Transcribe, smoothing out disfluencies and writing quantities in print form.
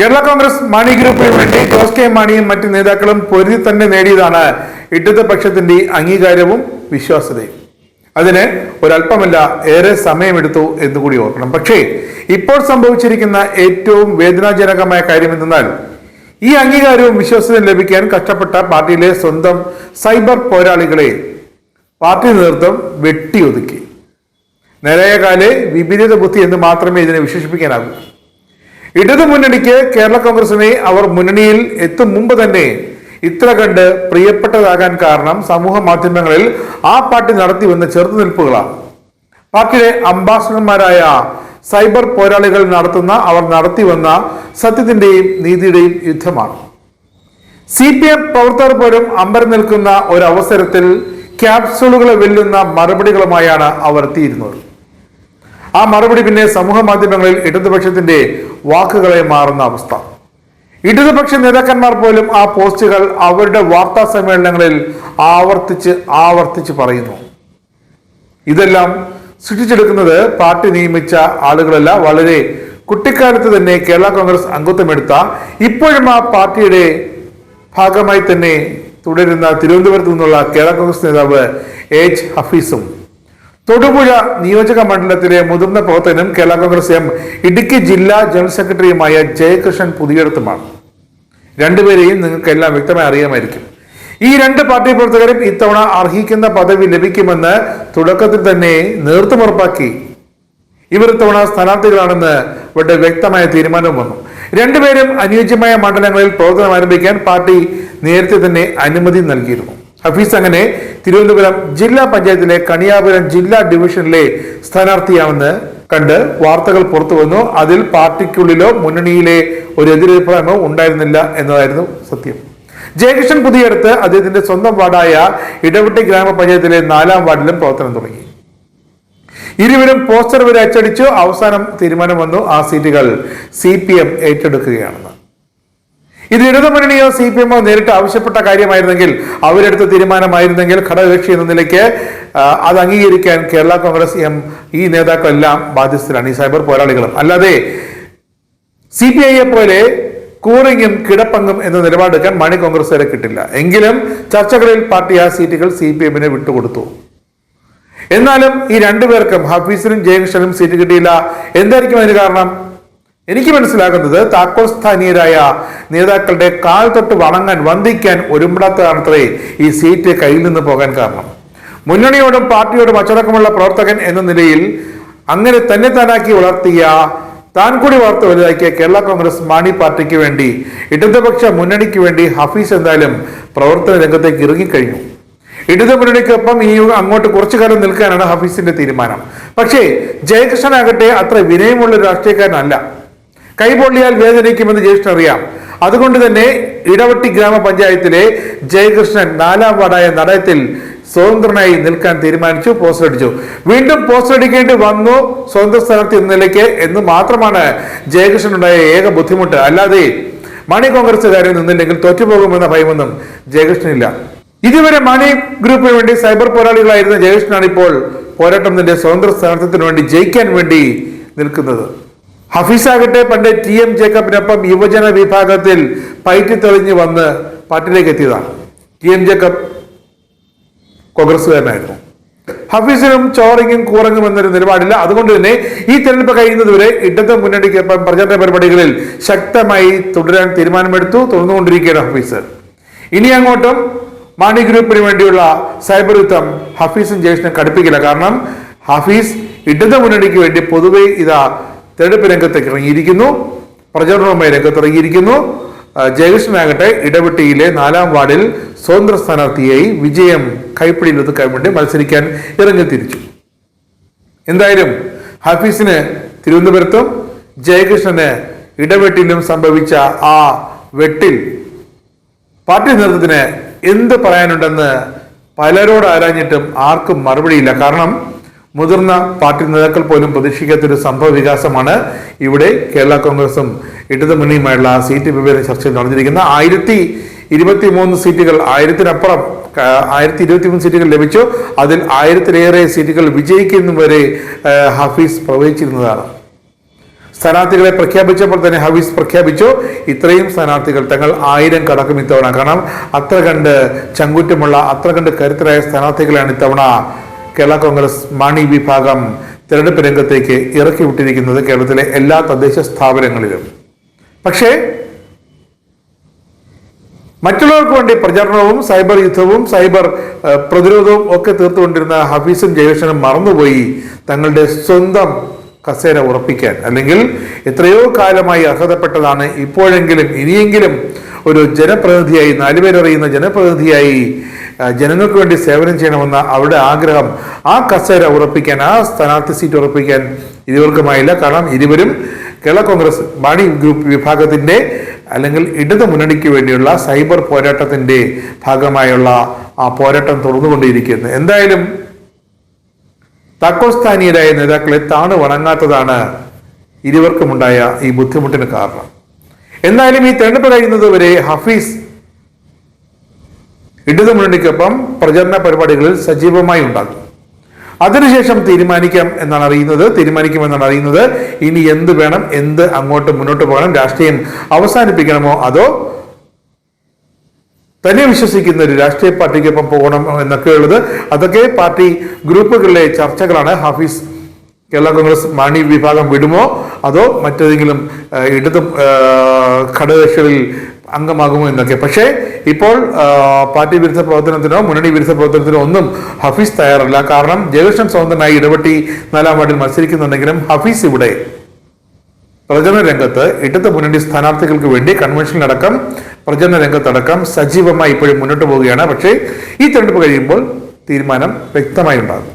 കേരള കോൺഗ്രസ് മാണി ഗ്രൂപ്പിന് വേണ്ടി ജോസ് കെ മാണിയും മറ്റ് നേതാക്കളും പൊരുതി തന്നെ നേടിയതാണ് ഇടതുപക്ഷത്തിന്റെ അംഗീകാരവും വിശ്വാസ്യതയും. അതിന് ഒരല്പമല്ല ഏറെ സമയമെടുത്തു എന്നുകൂടി ഓർക്കണം. പക്ഷേ ഇപ്പോൾ സംഭവിച്ചിരിക്കുന്ന ഏറ്റവും വേദനാജനകമായ കാര്യം എന്തെന്നാൽ ഈ അംഗീകാരവും വിശ്വാസ്യതയും ലഭിക്കാൻ കഷ്ടപ്പെട്ട പാർട്ടിയിലെ സ്വന്തം സൈബർ പോരാളികളെ പാർട്ടി നേതൃത്വം വെട്ടിയൊതുക്കി. നിലയകാലെ വിപരീത ബുദ്ധി എന്ന് മാത്രമേ ഇതിനെ വിശേഷിപ്പിക്കാനാകൂ. ഇടതു മുന്നണിക്ക് കേരള കോൺഗ്രസിനെ അവർ മുന്നണിയിൽ എത്തും മുമ്പ് തന്നെ ഇത്ര കണ്ട് പ്രിയപ്പെട്ടതാകാൻ കാരണം സമൂഹ മാധ്യമങ്ങളിൽ ആ പാർട്ടി നടത്തി വന്ന ചെറുത്തുനിൽപ്പുകളാണ്. പാർട്ടിയുടെ അംബാസഡർമാരായ സൈബർ പോരാളികൾ അവർ നടത്തി വന്ന സത്യത്തിന്റെയും നീതിയുടെയും യുദ്ധമാണ്. CPM പ്രവർത്തകർ പോലും അമ്പരം നിൽക്കുന്ന ഒരവസരത്തിൽ ക്യാപ്സൂളുകളെ വെല്ലുന്ന മറുപടികളുമായാണ് അവർ എത്തിയിരുന്നത്. ആ മറുപടി പിന്നെ സമൂഹ മാധ്യമങ്ങളിൽ ഇടതുപക്ഷത്തിന്റെ വാക്കുകളെ മാറുന്ന അവസ്ഥ. ഇടതുപക്ഷ നേതാക്കന്മാർ പോലും ആ പോസ്റ്റുകൾ അവരുടെ വാർത്താ സമ്മേളനങ്ങളിൽ ആവർത്തിച്ച് പറയുന്നു. ഇതെല്ലാം സൃഷ്ടിച്ചെടുക്കുന്നത് പാർട്ടി നിയമിച്ച ആളുകളല്ല, വളരെ കുട്ടിക്കാലത്ത് തന്നെ കേരള കോൺഗ്രസ് അംഗത്വമെടുത്ത ഇപ്പോഴും ആ പാർട്ടിയുടെ ഭാഗമായി തന്നെ തുടരുന്ന തിരുവനന്തപുരത്ത് നിന്നുള്ള കേരള കോൺഗ്രസ് നേതാവ് H. ഹഫീസും തൊടുപുഴ നിയോജക മണ്ഡലത്തിലെ മുതിർന്ന പ്രവർത്തകനും കേരള കോൺഗ്രസ് ഇടുക്കി ജില്ലാ ജനറൽ സെക്രട്ടറിയുമായ ജയകൃഷ്ണൻ പുതിയടത്തുമാണ്. രണ്ടുപേരെയും നിങ്ങൾക്ക് എല്ലാം വ്യക്തമായി അറിയാമായിരിക്കും. ഈ രണ്ട് പാർട്ടി പ്രവർത്തകരും ഇത്തവണ അർഹിക്കുന്ന പദവി ലഭിക്കുമെന്ന് തുടക്കത്തിൽ തന്നെ നേതൃത്വമുറപ്പാക്കി. ഇവർ ഇത്തവണ സ്ഥാനാർത്ഥികളാണെന്ന് ഇവിടെ വ്യക്തമായ തീരുമാനം വന്നു. രണ്ടുപേരും അനുയോജ്യമായ മണ്ഡലങ്ങളിൽ പ്രവർത്തനം ആരംഭിക്കാൻ പാർട്ടി നേരത്തെ തന്നെ അനുമതി നൽകിയിരുന്നു. ഹഫീസ് അങ്ങനെ തിരുവനന്തപുരം ജില്ലാ പഞ്ചായത്തിലെ കണിയാപുരം ജില്ലാ ഡിവിഷനിലെ സ്ഥാനാർത്ഥിയാണെന്ന് കണ്ട് വാർത്തകൾ പുറത്തു വന്നു. അതിൽ പാർട്ടിക്കുള്ളിലോ മുന്നണിയിലെ ഒരു എതിരഭിപ്രായമോ ഉണ്ടായിരുന്നില്ല എന്നതായിരുന്നു സത്യം. ജയകൃഷ്ണൻ പുതിയടത്ത് അദ്ദേഹത്തിന്റെ സ്വന്തം വാർഡായ ഇടവെട്ടി ഗ്രാമപഞ്ചായത്തിലെ 4-ാം വാർഡിലും പ്രവർത്തനം തുടങ്ങി. ഇരുവരും പോസ്റ്റർ വരെ അച്ചടിച്ചു. അവസാനം തീരുമാനം വന്നു, ആ സീറ്റുകൾ CPM ഏറ്റെടുക്കുകയാണെന്ന്. ഇത് ഇടതുമുന്നണിയോ CPM നേരിട്ട് ആവശ്യപ്പെട്ട കാര്യമായിരുന്നെങ്കിൽ, അവരെടുത്ത തീരുമാനമായിരുന്നെങ്കിൽ ഘടകകക്ഷി എന്ന നിലയ്ക്ക് അത് അംഗീകരിക്കാൻ കേരള കോൺഗ്രസ് ഈ നേതാക്കളെല്ലാം ബാധ്യസ്ഥരാണ്, ഈ സൈബർ പോരാളികളും. അല്ലാതെ CPI പോലെ കൂറിങ്ങും കിടപ്പങ്കും എന്ന നിലപാടെടുക്കാൻ മാണി കോൺഗ്രസ് വരെ കിട്ടില്ല. എങ്കിലും ചർച്ചകളിൽ പാർട്ടി ആ സീറ്റുകൾ CPM-ന് വിട്ടുകൊടുത്തു. എന്നാലും ഈ രണ്ടുപേർക്കും, ഹഫീസിനും ജയകൃഷ്ണനും, സീറ്റ് കിട്ടിയില്ല. എന്തായിരിക്കും അതിന് കാരണം? എനിക്ക് മനസ്സിലാക്കുന്നത് താക്കോൽ സ്ഥാനീയരായ നേതാക്കളുടെ കാൽ തൊട്ട് വന്ദിക്കാൻ ഒരുമ്പെടാത്തതാണത്രേ ഈ സീറ്റ് കയ്യിൽ നിന്ന് പോകാൻ കാരണം. മുന്നണിയോടും പാർട്ടിയോടും അച്ചടക്കമുള്ള പ്രവർത്തകൻ എന്ന നിലയിൽ അങ്ങനെ തന്നെ താനാക്കി വളർത്തിയ, താൻ കൂടി വളർത്തി വലുതാക്കിയ കേരള കോൺഗ്രസ് മാണി പാർട്ടിക്ക് വേണ്ടി, ഇടതുപക്ഷ മുന്നണിക്ക് വേണ്ടി ഹഫീസ് എന്തായാലും പ്രവർത്തന രംഗത്തേക്ക് ഇറങ്ങിക്കഴിഞ്ഞു. ഇടതു മുന്നണിക്കൊപ്പം ഇനി അങ്ങോട്ട് കുറച്ചു കാലം നിൽക്കാനാണ് ഹഫീസിന്റെ തീരുമാനം. പക്ഷേ ജയകൃഷ്ണനാകട്ടെ അത്ര വിനയമുള്ള രാഷ്ട്രീയക്കാരനല്ല. കൈപൊള്ളിയാൽ വേദനിക്കുമെന്ന് ജയകൃഷ്ണൻ അറിയാം. അതുകൊണ്ട് തന്നെ ഇടവെട്ടി ഗ്രാമപഞ്ചായത്തിലെ ജയകൃഷ്ണൻ 4-ാം വാർഡായ നടയത്തിൽ സ്വതന്ത്രനായി നിൽക്കാൻ തീരുമാനിച്ചു. പോസ്റ്റർ അടിച്ചു. വീണ്ടും പോസ്റ്റർ അടിക്കേണ്ടി വന്നു സ്വതന്ത്ര സ്ഥാനാർത്ഥി എന്ന നിലയ്ക്ക് എന്ന് മാത്രമാണ് ജയകൃഷ്ണനുണ്ടായ ഏക ബുദ്ധിമുട്ട്. അല്ലാതെ മാണി കോൺഗ്രസുകാരെ നിന്നില്ലെങ്കിൽ തോറ്റുപോകുമെന്ന ഭയമൊന്നും ജയകൃഷ്ണനില്ല. ഇതുവരെ മാണി ഗ്രൂപ്പിന് വേണ്ടി സൈബർ പോരാളികളായിരുന്ന ജയകൃഷ്ണനാണ് ഇപ്പോൾ പോരാട്ടത്തിന്റെ സ്വതന്ത്ര സ്ഥാനാർത്ഥിത്വത്തിന് വേണ്ടി ജയിക്കാൻ വേണ്ടി നിൽക്കുന്നത്. ഹഫീസാകട്ടെ പണ്ട് TM ജേക്കബിനൊപ്പം യുവജന വിഭാഗത്തിൽ പയറ്റി തെളിഞ്ഞു വന്ന് പാർട്ടിയിലേക്ക് എത്തിയതാണ്. TM Jacob കോൺഗ്രസുകാരനായിരുന്നു. ഹഫീസിനും ചോറിങ്ങും കൂറങ്ങും എന്നൊരു നിലപാടില്ല. അതുകൊണ്ട് തന്നെ ഈ തെരഞ്ഞെടുപ്പ് കഴിയുന്നതുവരെ ഇടതു മുന്നണിക്കൊപ്പം പ്രചരണ പരിപാടികളിൽ ശക്തമായി തുടരാൻ തീരുമാനമെടുത്തു. തുടർന്നുകൊണ്ടിരിക്കുകയാണ് ഹഫീസ്. ഇനി അങ്ങോട്ടും മാണി ഗ്രൂപ്പിന് വേണ്ടിയുള്ള സൈബർ യുദ്ധം ഹഫീസും ജയകൃഷ്ണനും കടുപ്പിക്കില്ല. കാരണം ഹഫീസ് ഇടതു മുന്നണിക്ക് വേണ്ടി പൊതുവെ തെരഞ്ഞെടുപ്പ് രംഗത്തേക്ക് ഇറങ്ങിയിരിക്കുന്നു, പ്രചരണവുമായി രംഗത്തിറങ്ങിയിരിക്കുന്നു. ജയകൃഷ്ണനാകട്ടെ ഇടവെട്ടിയിലെ 4-ാം വാർഡിൽ സ്വതന്ത്ര സ്ഥാനാർത്ഥിയായി വിജയം കൈപ്പിടിയിൽ ഒതുക്കാൻ വേണ്ടി മത്സരിക്കാൻ ഇറങ്ങിത്തിരിച്ചു. എന്തായാലും ഹഫീസിന് തിരുവനന്തപുരത്തും ജയകൃഷ്ണന് ഇടവെട്ടിയിലും സംഭവിച്ച ആ വെട്ടിൽ പാർട്ടി നേതൃത്വത്തിന് എന്ത് പറയാനുണ്ടെന്ന് പലരോട് ആരാഞ്ഞിട്ടും ആർക്കും മറുപടിയില്ല. കാരണം മുതിർന്ന പാർട്ടി നേതാക്കൾ പോലും പ്രതീക്ഷിക്കാത്തൊരു സംഭവ വികാസമാണ് ഇവിടെ കേരള കോൺഗ്രസും ഇടതു മുന്നണിയുമായുള്ള സീറ്റ് വിഭജന ചർച്ചയിൽ നടന്നിരിക്കുന്ന. 1023 സീറ്റുകൾ, 1000-നപ്പുറം 1023 സീറ്റുകൾ ലഭിച്ചു. അതിൽ 1000-ലേറെ സീറ്റുകൾ വിജയിക്കുന്നവരെ ഹഫീസ് പ്രവചിച്ചിരുന്നതാണ്. സ്ഥാനാർത്ഥികളെ പ്രഖ്യാപിച്ചപ്പോൾ തന്നെ ഹഫീസ് പ്രഖ്യാപിച്ചു ഇത്രയും സ്ഥാനാർത്ഥികൾ തങ്ങൾ 1000 കടക്കും ഇത്തവണ. കാരണം അത്ര കണ്ട് ചങ്കുറ്റമുള്ള, അത്ര കണ്ട് കരുത്തരായ സ്ഥാനാർത്ഥികളാണ് ഇത്തവണ കേരള കോൺഗ്രസ് മാണി വിഭാഗം തെരഞ്ഞെടുപ്പ് രംഗത്തേക്ക് ഇറക്കി വിട്ടിരിക്കുന്നത് കേരളത്തിലെ എല്ലാ തദ്ദേശ സ്ഥാപനങ്ങളിലും. പക്ഷേ മറ്റുള്ളവർക്ക് വേണ്ടി പ്രചരണവും സൈബർ യുദ്ധവും സൈബർ പ്രതിരോധവും ഒക്കെ തീർത്തുകൊണ്ടിരുന്ന ഹഫീസും ജയകൃഷ്ണനും മറന്നുപോയി തങ്ങളുടെ സ്വന്തം കസേര ഉറപ്പിക്കാൻ. അല്ലെങ്കിൽ എത്രയോ കാലമായി അർഹതപ്പെട്ടതാണ്, ഇപ്പോഴെങ്കിലും ഇനിയെങ്കിലും ഒരു ജനപ്രതിനിധിയായി, 4 പേരറിയുന്ന ജനപ്രതിനിധിയായി ജനങ്ങൾക്ക് വേണ്ടി സേവനം ചെയ്യണമെന്ന അവരുടെ ആഗ്രഹം, ആ കസേര ഉറപ്പിക്കാൻ, ആ സ്ഥാനാർത്ഥി സീറ്റ് ഉറപ്പിക്കാൻ ഇരുവർക്കുമായില്ല. കാരണം ഇരുവരും കേരള കോൺഗ്രസ് മാണി ഗ്രൂപ്പ് വിഭാഗത്തിന്റെ അല്ലെങ്കിൽ ഇടതു മുന്നണിക്ക് വേണ്ടിയുള്ള സൈബർ പോരാട്ടത്തിന്റെ ഭാഗമായുള്ള ആ പോരാട്ടം തുടർന്നുകൊണ്ടിരിക്കുന്നു. എന്തായാലും താക്കോൽ സ്ഥാനീയരായ നേതാക്കളെ താണു വണങ്ങാത്തതാണ് ഇരുവർക്കുമുണ്ടായ ഈ ബുദ്ധിമുട്ടിന് കാരണം. എന്തായാലും ഈ തെരഞ്ഞെടുപ്പ് കഴിയുന്നത് വരെ ഹഫീസ് ഇടതു മുന്നണിക്കൊപ്പം പ്രചരണ പരിപാടികളിൽ സജീവമായി ഉണ്ടാകും. അതിനുശേഷം തീരുമാനിക്കുമെന്നാണ് അറിയുന്നത്. ഇനി എന്ത് വേണം, എന്ത് അങ്ങോട്ട് മുന്നോട്ട് പോകണം, രാഷ്ട്രീയം അവസാനിപ്പിക്കണമോ അതോ തന്നെ വിശ്വസിക്കുന്ന ഒരു രാഷ്ട്രീയ പാർട്ടിക്കൊപ്പം പോകണം എന്നൊക്കെയുള്ളത് അതൊക്കെ പാർട്ടി ഗ്രൂപ്പുകളിലെ ചർച്ചകളാണ്. ഹഫീസ് കേരള കോൺഗ്രസ് മാണി വിഭാഗം വിടുമോ അതോ മറ്റേതെങ്കിലും ഇടതു ഘടകകക്ഷികളിൽ അംഗമാകുമോ എന്നൊക്കെ. പക്ഷേ ഇപ്പോൾ പാർട്ടി വിരുദ്ധ പ്രവർത്തനത്തിനോ മുന്നണി വിരുദ്ധ പ്രവർത്തനത്തിനോ ഒന്നും ഹഫീസ് തയ്യാറല്ല. കാരണം ജയകൃഷ്ണൻ സ്വതന്ത്രനായി ഇടപെട്ടി 4-ാം വാർഡിൽ മത്സരിക്കുന്നുണ്ടെങ്കിലും ഹഫീസ് ഇവിടെ പ്രചരണ രംഗത്ത് ഇടത് മുന്നണി സ്ഥാനാർത്ഥികൾക്ക് വേണ്ടി കൺവെൻഷനിലടക്കം പ്രചരണ രംഗത്തടക്കം സജീവമായി ഇപ്പോഴും മുന്നോട്ട് പോവുകയാണ്. പക്ഷേ ഈ തെരഞ്ഞെടുപ്പ് കഴിയുമ്പോൾ തീരുമാനം വ്യക്തമായി ഉണ്ടാകും.